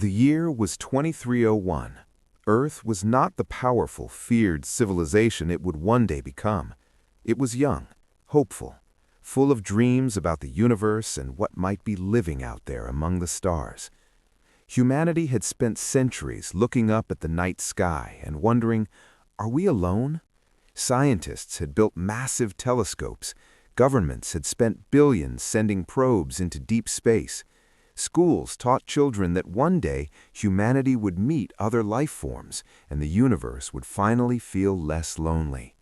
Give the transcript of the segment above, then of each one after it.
The year was 2301. Earth was not the powerful, feared civilization it would one day become. It was young, hopeful, full of dreams about the universe and what might be living out there among the stars. Humanity had spent centuries looking up at the night sky and wondering, are we alone? Scientists had built massive telescopes. Governments had spent billions sending probes into deep space. Schools taught children that one day humanity would meet other life forms and the universe would finally feel less lonely.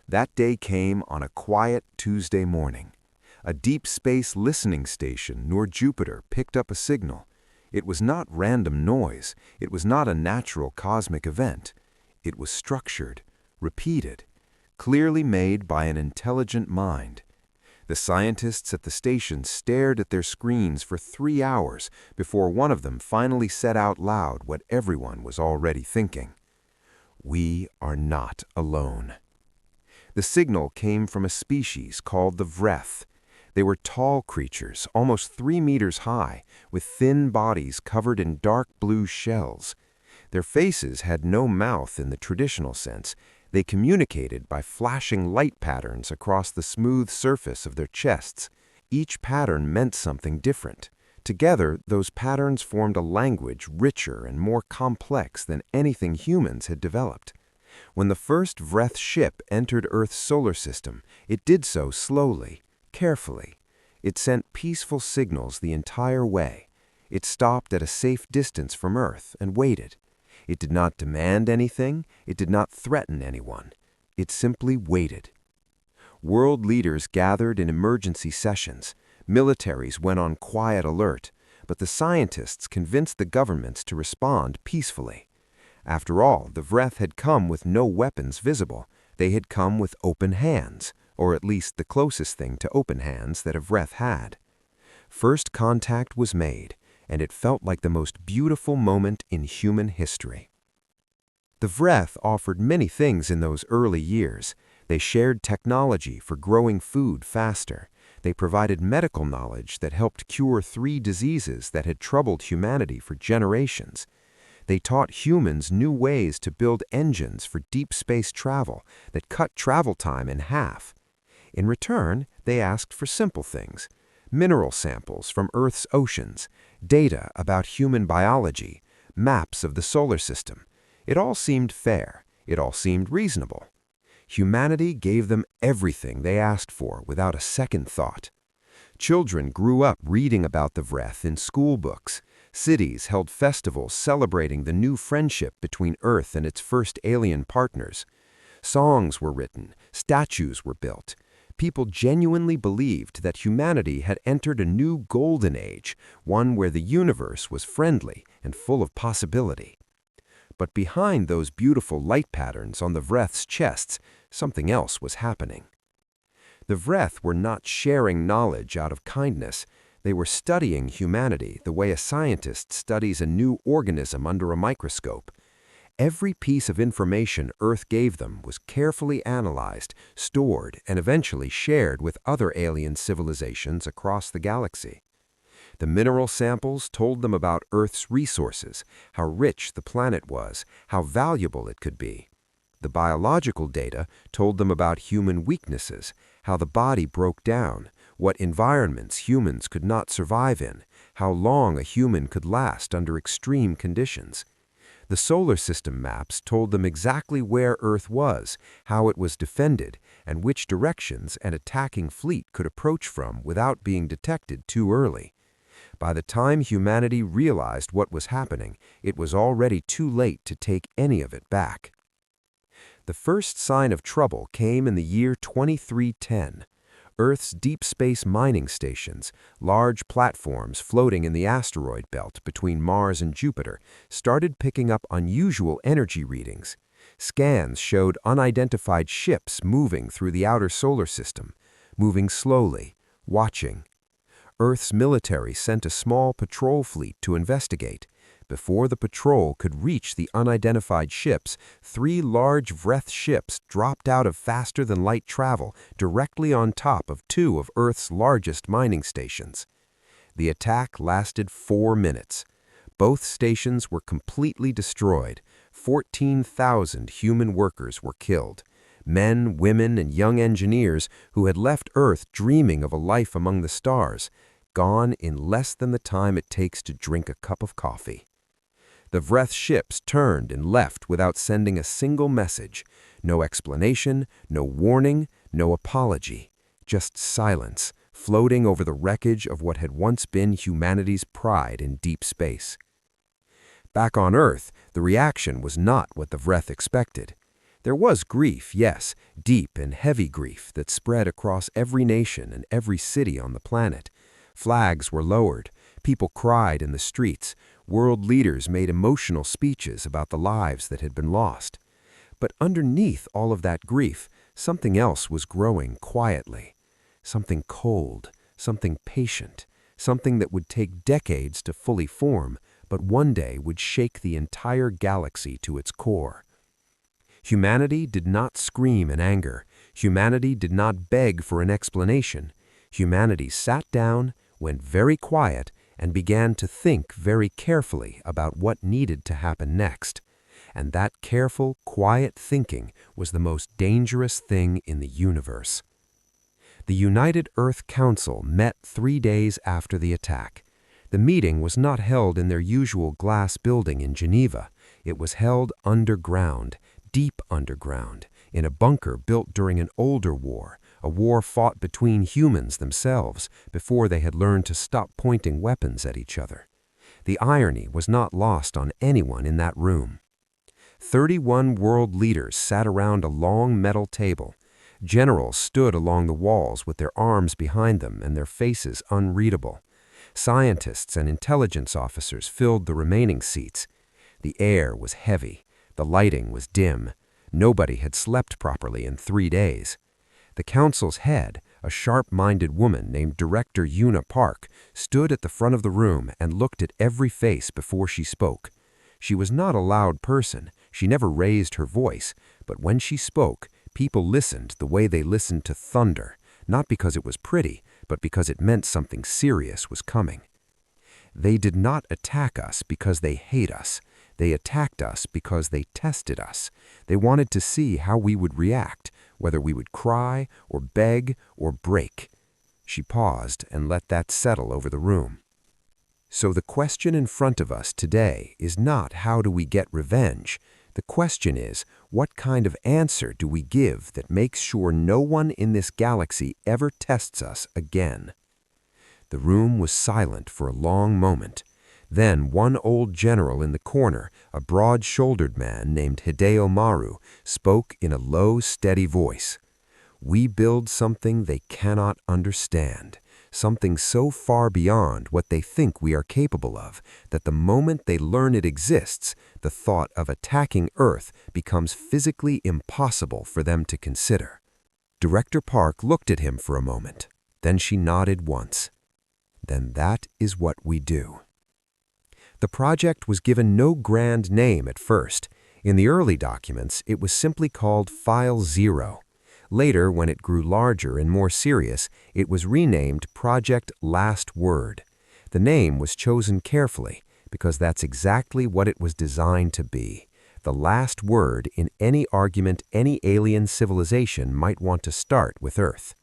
That day came on a quiet Tuesday morning. A deep space listening station near Jupiter picked up a signal. It was not random noise. It was not a natural cosmic event. It was structured, repeated, clearly made by an intelligent mind. The scientists at the station stared at their screens for 3 hours before one of them finally said out loud what everyone was already thinking. We are not alone. The signal came from a species called the Vreth. They were tall creatures, almost 3 meters high, with thin bodies covered in dark blue shells. Their faces had no mouth in the traditional sense. They communicated by flashing light patterns across the smooth surface of their chests. Each pattern meant something different. Together, those patterns formed a language richer and more complex than anything humans had developed. When the first Vreth ship entered Earth's solar system, it did so slowly, carefully. It sent peaceful signals the entire way. It stopped at a safe distance from Earth and waited. It did not demand anything. It did not threaten anyone. It simply waited. World leaders gathered in emergency sessions. Militaries went on quiet alert, but the scientists convinced the governments to respond peacefully. After all, the Vreth had come with no weapons visible. They had come with open hands, or at least the closest thing to open hands that a Vreth had. First contact was made, and it felt like the most beautiful moment in human history. The Vreth offered many things in those early years. They shared technology for growing food faster. They provided medical knowledge that helped cure 3 diseases that had troubled humanity for generations. They taught humans new ways to build engines for deep space travel that cut travel time in half. In return, they asked for simple things: mineral samples from Earth's oceans, data about human biology, maps of the solar system. It all seemed fair. It all seemed reasonable. Humanity gave them everything they asked for without a second thought. Children grew up reading about the Vreth in school books. Cities held festivals celebrating the new friendship between Earth and its first alien partners. Songs were written. Statues were built. People genuinely believed that humanity had entered a new golden age, one where the universe was friendly and full of possibility. But behind those beautiful light patterns on the Vreth's chests, something else was happening. The Vreth were not sharing knowledge out of kindness. They were studying humanity the way a scientist studies a new organism under a microscope. Every piece of information Earth gave them was carefully analyzed, stored, and eventually shared with other alien civilizations across the galaxy. The mineral samples told them about Earth's resources, how rich the planet was, how valuable it could be. The biological data told them about human weaknesses, how the body broke down, what environments humans could not survive in, how long a human could last under extreme conditions. The solar system maps told them exactly where Earth was, how it was defended, and which directions an attacking fleet could approach from without being detected too early. By the time humanity realized what was happening, it was already too late to take any of it back. The first sign of trouble came in the year 2310. Earth's deep space mining stations, large platforms floating in the asteroid belt between Mars and Jupiter, started picking up unusual energy readings. Scans showed unidentified ships moving through the outer solar system, moving slowly, watching. Earth's military sent a small patrol fleet to investigate. Before the patrol could reach the unidentified ships, 3 large Vreth ships dropped out of faster-than-light travel directly on top of 2 of Earth's largest mining stations. The attack lasted 4 minutes. Both stations were completely destroyed. 14,000 human workers were killed. Men, women, and young engineers who had left Earth dreaming of a life among the stars, gone in less than the time it takes to drink a cup of coffee. The Vreth ships turned and left without sending a single message. No explanation, no warning, no apology. Just silence, floating over the wreckage of what had once been humanity's pride in deep space. Back on Earth, the reaction was not what the Vreth expected. There was grief, yes, deep and heavy grief that spread across every nation and every city on the planet. Flags were lowered, people cried in the streets, world leaders made emotional speeches about the lives that had been lost. But underneath all of that grief, something else was growing quietly. Something cold, something patient, something that would take decades to fully form, but one day would shake the entire galaxy to its core. Humanity did not scream in anger. Humanity did not beg for an explanation. Humanity sat down, went very quiet, and began to think very carefully about what needed to happen next. And that careful, quiet thinking was the most dangerous thing in the universe. The United Earth Council met 3 days after the attack. The meeting was not held in their usual glass building in Geneva. It was held underground, deep underground, in a bunker built during an older war, a war fought between humans themselves before they had learned to stop pointing weapons at each other. The irony was not lost on anyone in that room. 31 world leaders sat around a long metal table. Generals stood along the walls with their arms behind them and their faces unreadable. Scientists and intelligence officers filled the remaining seats. The air was heavy. The lighting was dim. Nobody had slept properly in 3 days. The council's head, a sharp-minded woman named Director Una Park, stood at the front of the room and looked at every face before she spoke. She was not a loud person. She never raised her voice, but when she spoke, people listened the way they listened to thunder, not because it was pretty, but because it meant something serious was coming. They did not attack us because they hate us. They attacked us because they tested us. They wanted to see how we would react, whether we would cry or beg or break. She paused and let that settle over the room. So the question in front of us today is not how do we get revenge. The question is, what kind of answer do we give that makes sure no one in this galaxy ever tests us again? The room was silent for a long moment. Then one old general in the corner, a broad-shouldered man named Hideo Maru, spoke in a low, steady voice. We build something they cannot understand, something so far beyond what they think we are capable of, that the moment they learn it exists, the thought of attacking Earth becomes physically impossible for them to consider. Director Park looked at him for a moment. Then she nodded once. Then that is what we do. The project was given no grand name at first. In the early documents, it was simply called File 0. Later, when it grew larger and more serious, it was renamed Project Last Word. The name was chosen carefully because that's exactly what it was designed to be, the last word in any argument any alien civilization might want to start with Earth.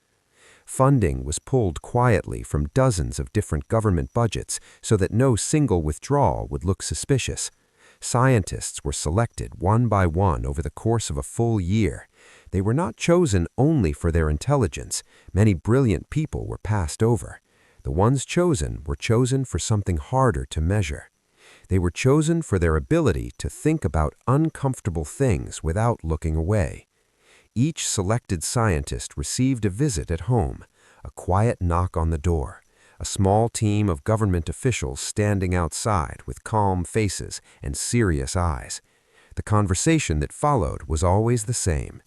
Funding was pulled quietly from dozens of different government budgets so that no single withdrawal would look suspicious. Scientists were selected one by one over the course of a full year. They were not chosen only for their intelligence. Many brilliant people were passed over. The ones chosen were chosen for something harder to measure. They were chosen for their ability to think about uncomfortable things without looking away. Each selected scientist received a visit at home, a quiet knock on the door, a small team of government officials standing outside with calm faces and serious eyes. The conversation that followed was always the same.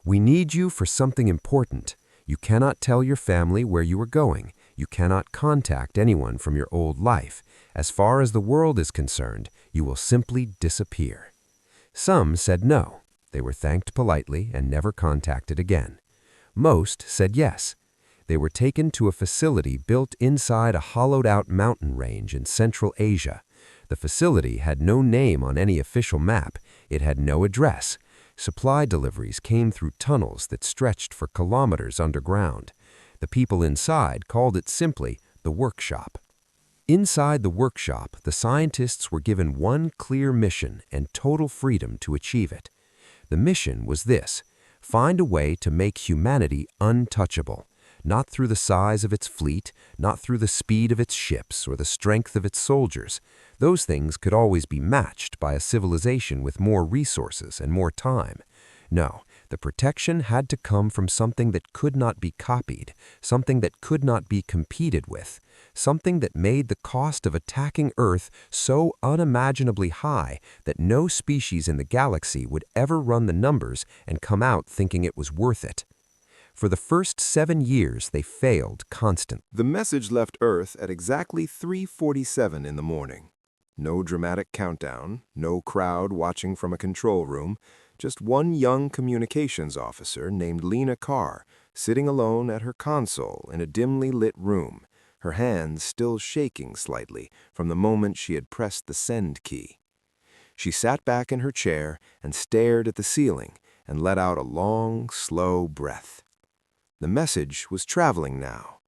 We need you for something important. You cannot tell your family where you are going. You cannot contact anyone from your old life. As far as the world is concerned, you will simply disappear. Some said no. They were thanked politely and never contacted again. Most said yes. They were taken to a facility built inside a hollowed-out mountain range in Central Asia. The facility had no name on any official map. It had no address. Supply deliveries came through tunnels that stretched for kilometers underground. The people inside called it simply the workshop. Inside the workshop, the scientists were given one clear mission and total freedom to achieve it. The mission was this: find a way to make humanity untouchable, not through the size of its fleet, not through the speed of its ships or the strength of its soldiers. Those things could always be matched by a civilization with more resources and more time. No, the protection had to come from something that could not be copied, something that could not be competed with, something that made the cost of attacking Earth so unimaginably high that no species in the galaxy would ever run the numbers and come out thinking it was worth it. For the first 7 years, they failed constantly. The message left Earth at exactly 3:47 in the morning. No dramatic countdown, no crowd watching from a control room, just one young communications officer named Lena Carr sitting alone at her console in a dimly lit room, her hands still shaking slightly from the moment she had pressed the send key. She sat back in her chair and stared at the ceiling and let out a long, slow breath. The message was traveling now,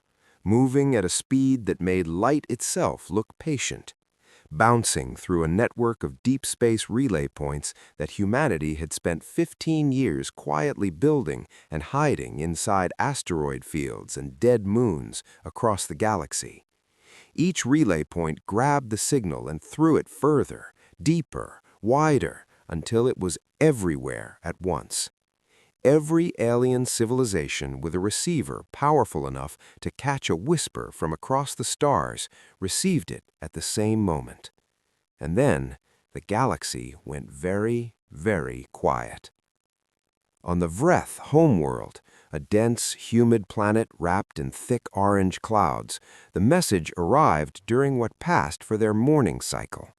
moving at a speed that made light itself look patient, bouncing through a network of deep space relay points that humanity had spent 15 years quietly building and hiding inside asteroid fields and dead moons across the galaxy. Each relay point grabbed the signal and threw it further, deeper, wider, until it was everywhere at once. Every alien civilization with a receiver powerful enough to catch a whisper from across the stars received it at the same moment. And then the galaxy went very, very quiet. On the Vreth homeworld, a dense, humid planet wrapped in thick orange clouds, the message arrived during what passed for their morning cycle.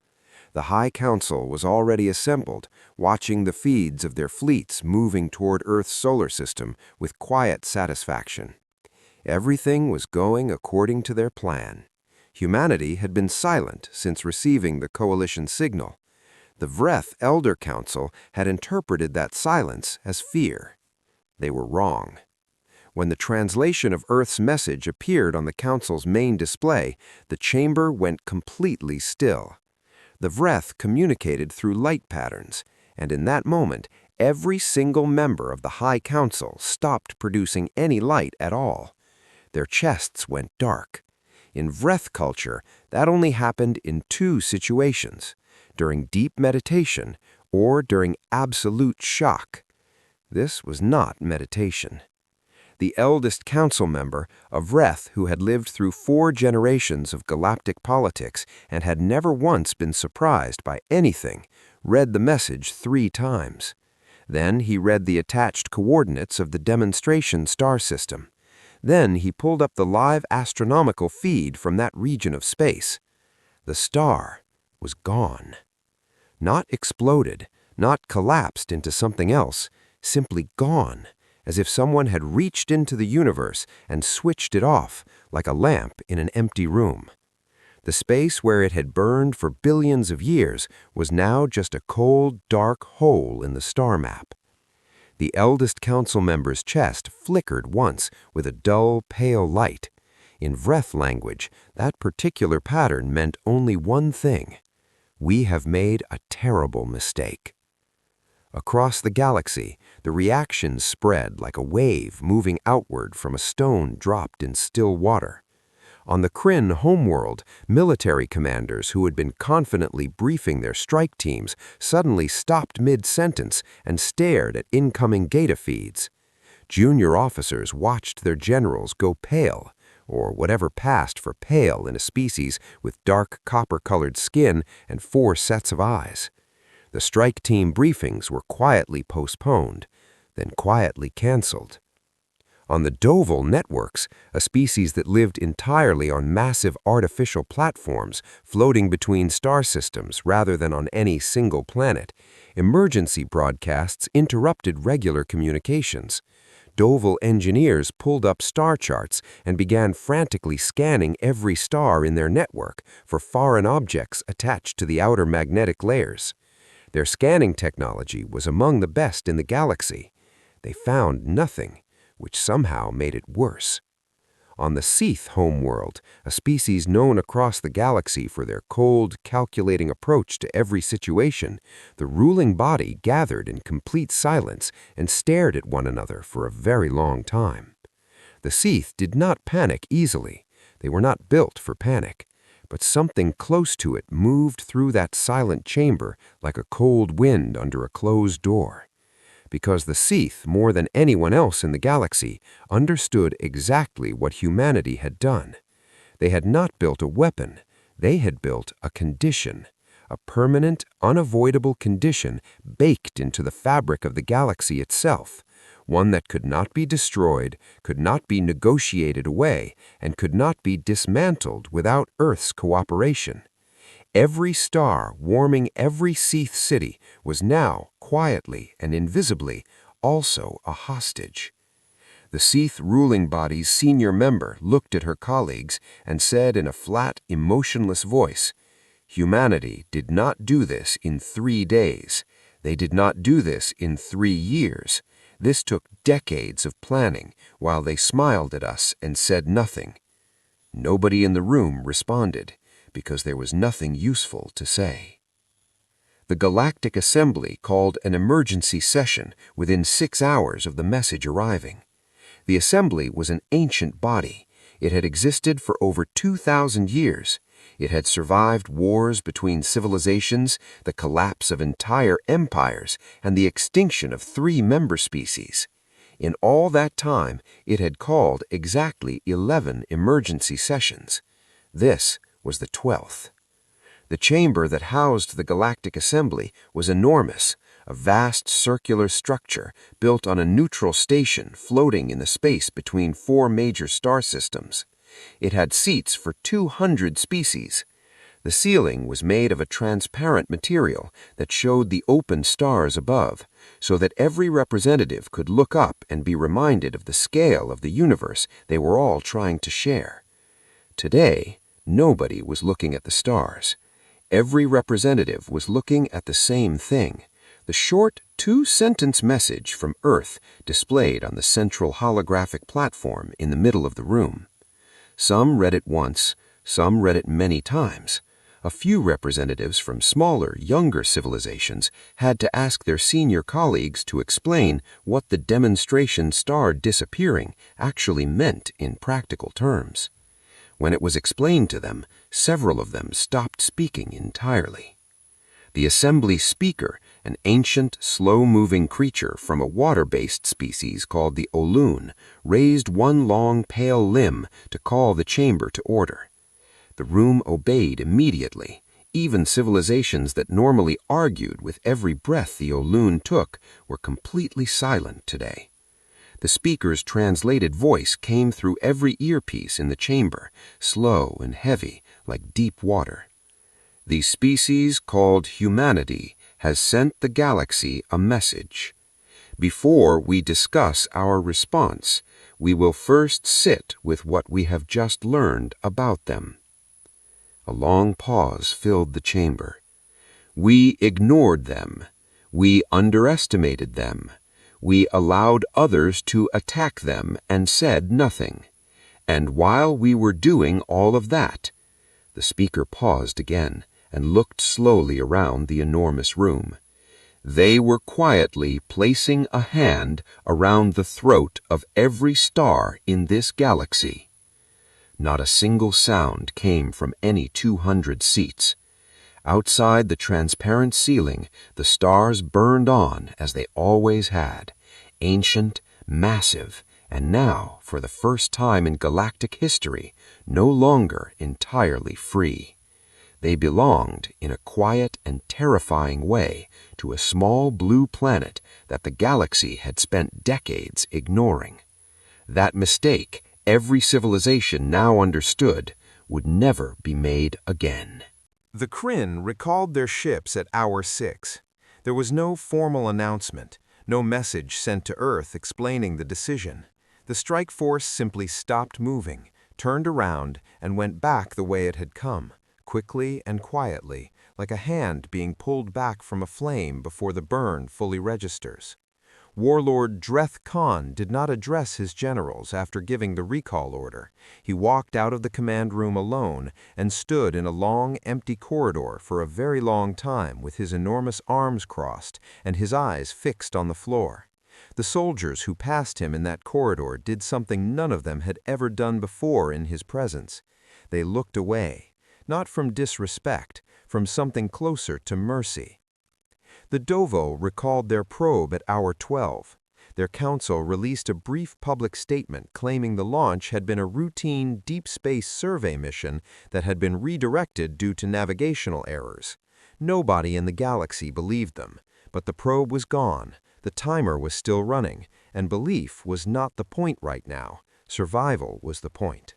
The High Council was already assembled, watching the feeds of their fleets moving toward Earth's solar system with quiet satisfaction. Everything was going according to their plan. Humanity had been silent since receiving the coalition signal. The Vreth Elder Council had interpreted that silence as fear. They were wrong. When the translation of Earth's message appeared on the Council's main display, the chamber went completely still. The Vreth communicated through light patterns, and in that moment, every single member of the High Council stopped producing any light at all. Their chests went dark. In Vreth culture, that only happened in 2 situations: during deep meditation or during absolute shock. This was not meditation. The eldest council member, a Vreth who had lived through 4 generations of galactic politics and had never once been surprised by anything, read the message 3 times. Then he read the attached coordinates of the demonstration star system. Then he pulled up the live astronomical feed from that region of space. The star was gone. Not exploded, not collapsed into something else, simply gone, as if someone had reached into the universe and switched it off, like a lamp in an empty room. The space where it had burned for billions of years was now just a cold, dark hole in the star map. The eldest council member's chest flickered once with a dull, pale light. In Vreth language, that particular pattern meant only one thing: we have made a terrible mistake. Across the galaxy, the reaction spread like a wave moving outward from a stone dropped in still water. On the Kryn homeworld, military commanders who had been confidently briefing their strike teams suddenly stopped mid-sentence and stared at incoming data feeds. Junior officers watched their generals go pale, or whatever passed for pale in a species with dark copper-colored skin and 4 sets of eyes. The strike team briefings were quietly postponed, then quietly canceled. On the Doval networks, a species that lived entirely on massive artificial platforms floating between star systems rather than on any single planet, emergency broadcasts interrupted regular communications. Doval engineers pulled up star charts and began frantically scanning every star in their network for foreign objects attached to the outer magnetic layers. Their scanning technology was among the best in the galaxy. They found nothing, which somehow made it worse. On the Seath homeworld, a species known across the galaxy for their cold, calculating approach to every situation, the ruling body gathered in complete silence and stared at one another for a very long time. The Seath did not panic easily. They were not built for panic. But something close to it moved through that silent chamber like a cold wind under a closed door. Because the Seath, more than anyone else in the galaxy, understood exactly what humanity had done. They had not built a weapon. They had built a condition, a permanent, unavoidable condition baked into the fabric of the galaxy itself, one that could not be destroyed, could not be negotiated away, and could not be dismantled without Earth's cooperation. Every star warming every Seath city was now, quietly and invisibly, also a hostage. The Seath ruling body's senior member looked at her colleagues and said in a flat, emotionless voice, "Humanity did not do this in 3 days. They did not do this in 3 years. This took decades of planning, while they smiled at us and said nothing." Nobody in the room responded, because there was nothing useful to say. The Galactic Assembly called an emergency session within 6 hours of the message arriving. The Assembly was an ancient body. It had existed for over 2,000 years. It had survived wars between civilizations, the collapse of entire empires, and the extinction of 3 member species. In all that time, it had called exactly 11 emergency sessions. This was the 12th. The chamber that housed the Galactic Assembly was enormous, a vast circular structure built on a neutral station floating in the space between 4 major star systems. It had seats for 200 species. The ceiling was made of a transparent material that showed the open stars above, so that every representative could look up and be reminded of the scale of the universe they were all trying to share. Today, nobody was looking at the stars. Every representative was looking at the same thing, the short 2-sentence message from Earth displayed on the central holographic platform in the middle of the room. Some read it once, some read it many times. A few representatives from smaller, younger civilizations had to ask their senior colleagues to explain what the demonstration star disappearing actually meant in practical terms. When it was explained to them, several of them stopped speaking entirely. The assembly speaker, an ancient, slow-moving creature from a water-based species called the Oloon, raised one long, pale limb to call the chamber to order. The room obeyed immediately. Even civilizations that normally argued with every breath the Oloon took were completely silent today. The speaker's translated voice came through every earpiece in the chamber, slow and heavy, like deep water. The species called humanity has sent the galaxy a message. Before we discuss our response, we will first sit with what we have just learned about them. A long pause filled the chamber. We ignored them. We underestimated them. We allowed others to attack them and said nothing. And while we were doing all of that, the speaker paused again and looked slowly around the enormous room. They were quietly placing a hand around the throat of every star in this galaxy. Not a single sound came from any 200 seats. Outside the transparent ceiling, the stars burned on as they always had, ancient, massive, and now, for the first time in galactic history, no longer entirely free. They belonged, in a quiet and terrifying way, to a small blue planet that the galaxy had spent decades ignoring. That mistake, every civilization now understood, would never be made again. The Kryn recalled their ships at hour 6. There was no formal announcement, No message sent to Earth explaining the decision. The strike force simply stopped moving, turned around, and went back the way it had come, quickly and quietly, like a hand being pulled back from a flame before the burn fully registers. Warlord Dreth Khan did not address his generals after giving the recall order. He walked out of the command room alone and stood in a long, empty corridor for a very long time with his enormous arms crossed and his eyes fixed on the floor. The soldiers who passed him in that corridor did something none of them had ever done before in his presence. They looked away, not from disrespect, from something closer to mercy. The Dovo recalled their probe at hour 12. Their council released a brief public statement claiming the launch had been a routine deep space survey mission that had been redirected due to navigational errors. Nobody in the galaxy believed them, but the probe was gone, the timer was still running, and belief was not the point right now. Survival was the point.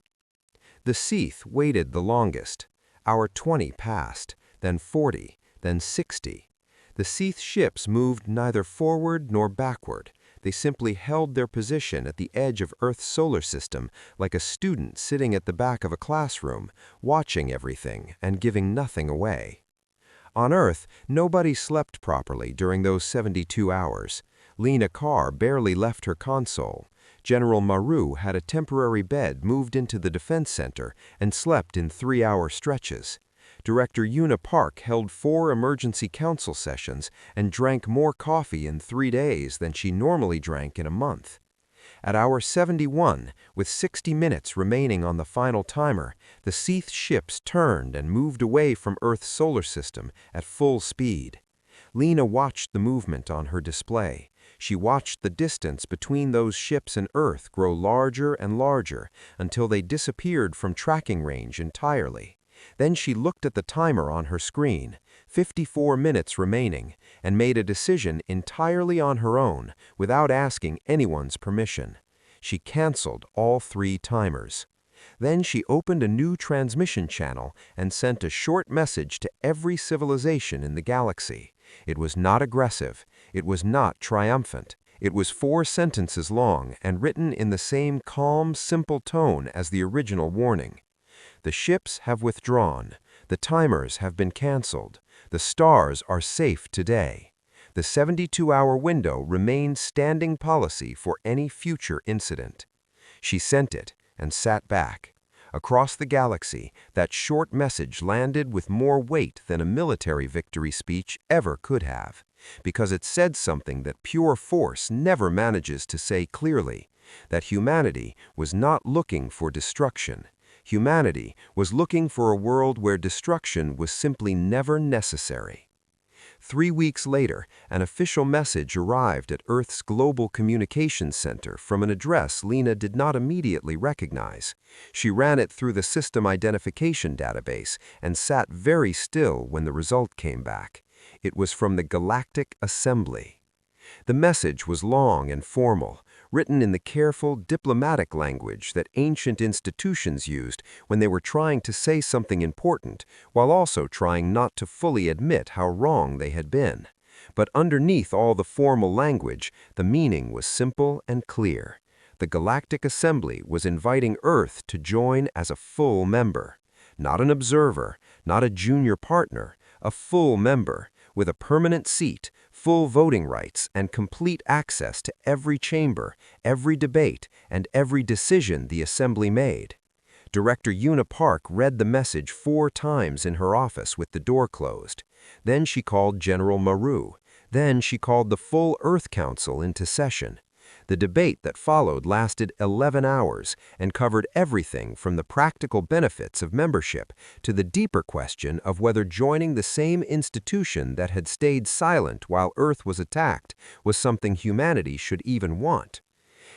The Seath waited the longest. Hour 20 passed, then 40, then 60. The Seath ships moved neither forward nor backward. They simply held their position at the edge of Earth's solar system like a student sitting at the back of a classroom, watching everything and giving nothing away. On Earth, nobody slept properly during those 72 hours. Lena Carr barely left her console. General Maru had a temporary bed moved into the Defense Center and slept in 3-hour stretches. Director Una Park held 4 emergency council sessions and drank more coffee in 3 days than she normally drank in a month. At hour 71, with 60 minutes remaining on the final timer, the Seath ships turned and moved away from Earth's solar system at full speed. Lena watched the movement on her display. She watched the distance between those ships and Earth grow larger and larger until they disappeared from tracking range entirely. Then she looked at the timer on her screen, 54 minutes remaining, and made a decision entirely on her own, without asking anyone's permission. She canceled all 3 timers. Then she opened a new transmission channel and sent a short message to every civilization in the galaxy. It was not aggressive. It was not triumphant. It was 4 sentences long and written in the same calm, simple tone as the original warning. The ships have withdrawn. The timers have been canceled. The stars are safe today. The 72-hour window remains standing policy for any future incident. She sent it and sat back. Across the galaxy, that short message landed with more weight than a military victory speech ever could have, because it said something that pure force never manages to say clearly, that humanity was not looking for destruction. Humanity was looking for a world where destruction was simply never necessary. 3 weeks later, an official message arrived at Earth's Global Communications Center from an address Lena did not immediately recognize. She ran it through the system identification database and sat very still when the result came back. It was from the Galactic Assembly. The message was long and formal, written in the careful, diplomatic language that ancient institutions used when they were trying to say something important, while also trying not to fully admit how wrong they had been. But underneath all the formal language, the meaning was simple and clear. The Galactic Assembly was inviting Earth to join as a full member. Not an observer, not a junior partner, a full member, with a permanent seat, full voting rights, and complete access to every chamber, every debate, and every decision the Assembly made. Director Una Park read the message 4 times in her office with the door closed. Then she called General Maru. Then she called the full Earth Council into session. The debate that followed lasted 11 hours and covered everything from the practical benefits of membership to the deeper question of whether joining the same institution that had stayed silent while Earth was attacked was something humanity should even want.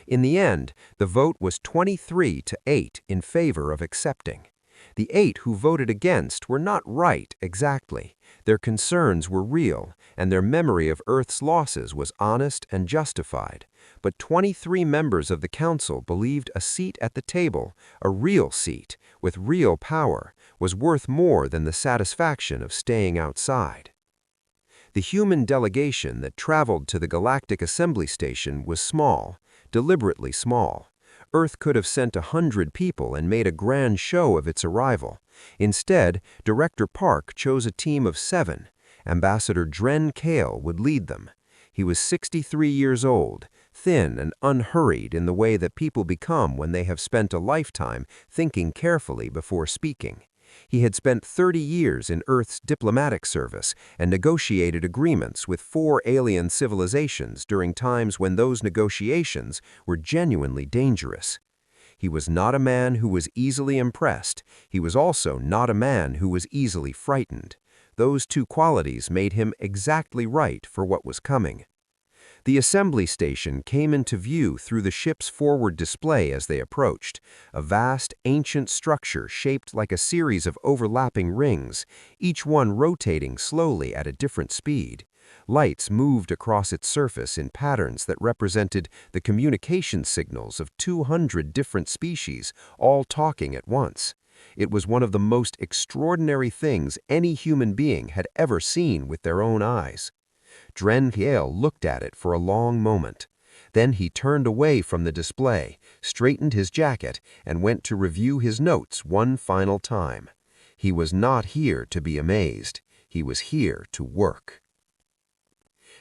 In the end, the vote was 23-8 in favor of accepting. The 8 who voted against were not right exactly. Their concerns were real, and their memory of Earth's losses was honest and justified. But 23 members of the council believed a seat at the table, a real seat, with real power, was worth more than the satisfaction of staying outside. The human delegation that traveled to the Galactic Assembly Station was small, deliberately small. Earth could have sent 100 people and made a grand show of its arrival. Instead, Director Park chose a team of 7. Ambassador Dren Kale would lead them. He was 63 years old, thin and unhurried in the way that people become when they have spent a lifetime thinking carefully before speaking. He had spent 30 years in Earth's diplomatic service and negotiated agreements with 4 alien civilizations during times when those negotiations were genuinely dangerous. He was not a man who was easily impressed. He was also not a man who was easily frightened. Those 2 qualities made him exactly right for what was coming. The assembly station came into view through the ship's forward display as they approached, a vast, ancient structure shaped like a series of overlapping rings, each one rotating slowly at a different speed. Lights moved across its surface in patterns that represented the communication signals of 200 different species, all talking at once. It was one of the most extraordinary things any human being had ever seen with their own eyes. Dren Kale looked at it for a long moment. Then he turned away from the display, straightened his jacket, and went to review his notes one final time. He was not here to be amazed. He was here to work.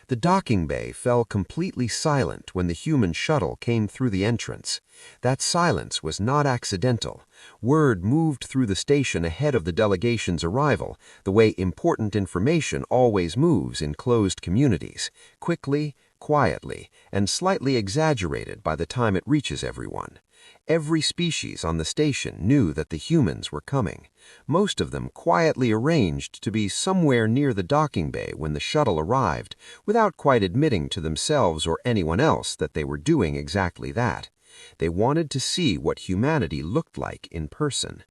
The docking bay fell completely silent when the human shuttle came through the entrance. That silence was not accidental. Word moved through the station ahead of the delegation's arrival, the way important information always moves in closed communities, quickly, quietly, and slightly exaggerated by the time it reaches everyone. Every species on the station knew that the humans were coming. Most of them quietly arranged to be somewhere near the docking bay when the shuttle arrived, without quite admitting to themselves or anyone else that they were doing exactly that. They wanted to see what humanity looked like in person.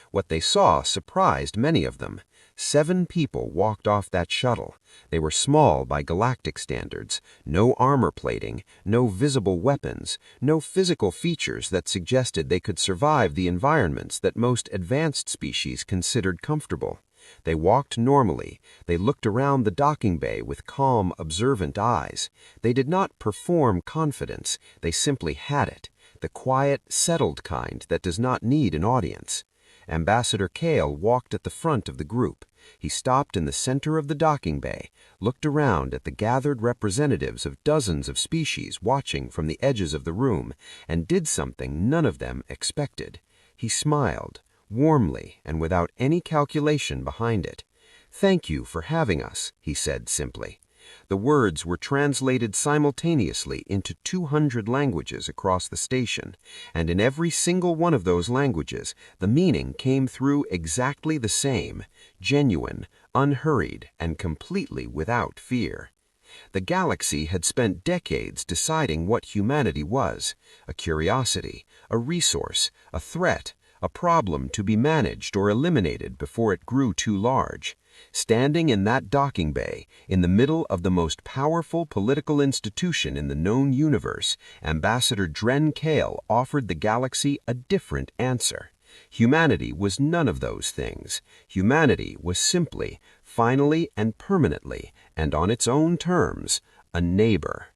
What they saw surprised many of them. 7 people walked off that shuttle. They were small by galactic standards, no armor plating, no visible weapons, no physical features that suggested they could survive the environments that most advanced species considered comfortable. They walked normally. They looked around the docking bay with calm, observant eyes. They did not perform confidence. They simply had it, the quiet, settled kind that does not need an audience. Ambassador Kale walked at the front of the group. He stopped in the center of the docking bay, looked around at the gathered representatives of dozens of species watching from the edges of the room, and did something none of them expected. He smiled, warmly and without any calculation behind it. "Thank you for having us," he said simply. The words were translated simultaneously into 200 languages across the station, and in every single one of those languages, the meaning came through exactly the same, genuine, unhurried, and completely without fear. The galaxy had spent decades deciding what humanity was: a curiosity, a resource, a threat, a problem to be managed or eliminated before it grew too large. Standing in that docking bay, in the middle of the most powerful political institution in the known universe, Ambassador Dren Kale offered the galaxy a different answer. Humanity was none of those things. Humanity was simply, finally and permanently, and on its own terms, a neighbor.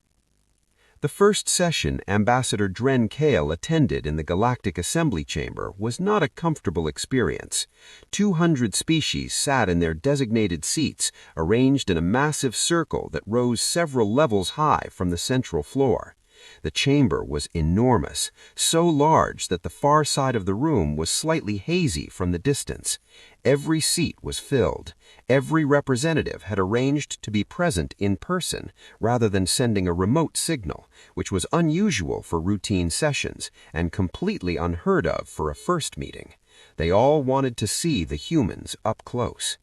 The first session Ambassador Dren Kale attended in the Galactic Assembly Chamber was not a comfortable experience. 200 species sat in their designated seats, arranged in a massive circle that rose several levels high from the central floor. The chamber was enormous, so large that the far side of the room was slightly hazy from the distance. Every seat was filled. Every representative had arranged to be present in person rather than sending a remote signal, which was unusual for routine sessions and completely unheard of for a first meeting. They all wanted to see the humans up close.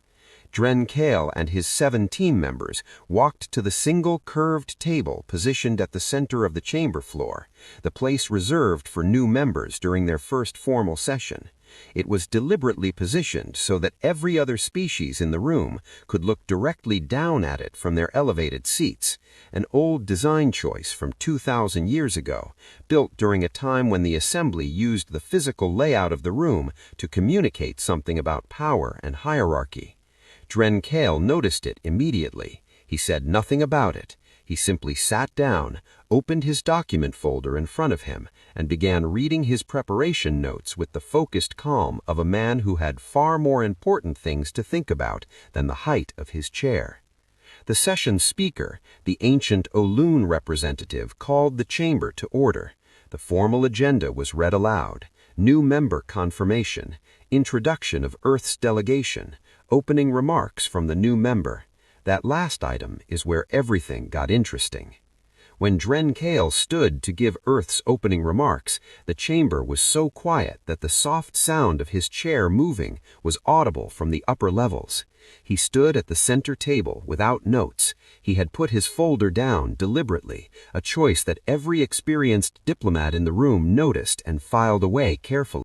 Dren Kale and his 7 team members walked to the single curved table positioned at the center of the chamber floor, the place reserved for new members during their first formal session. It was deliberately positioned so that every other species in the room could look directly down at it from their elevated seats, an old design choice from 2,000 years ago, built during a time when the assembly used the physical layout of the room to communicate something about power and hierarchy. Dren Kale noticed it immediately. He said nothing about it. He simply sat down, opened his document folder in front of him, and began reading his preparation notes with the focused calm of a man who had far more important things to think about than the height of his chair. The session speaker, the ancient Olun representative, called the chamber to order. The formal agenda was read aloud: new member confirmation, introduction of Earth's delegation, opening remarks from the new member. That last item is where everything got interesting. When Dren Kale stood to give Earth's opening remarks, the chamber was so quiet that the soft sound of his chair moving was audible from the upper levels. He stood at the center table without notes. He had put his folder down deliberately, a choice that every experienced diplomat in the room noticed and filed away carefully.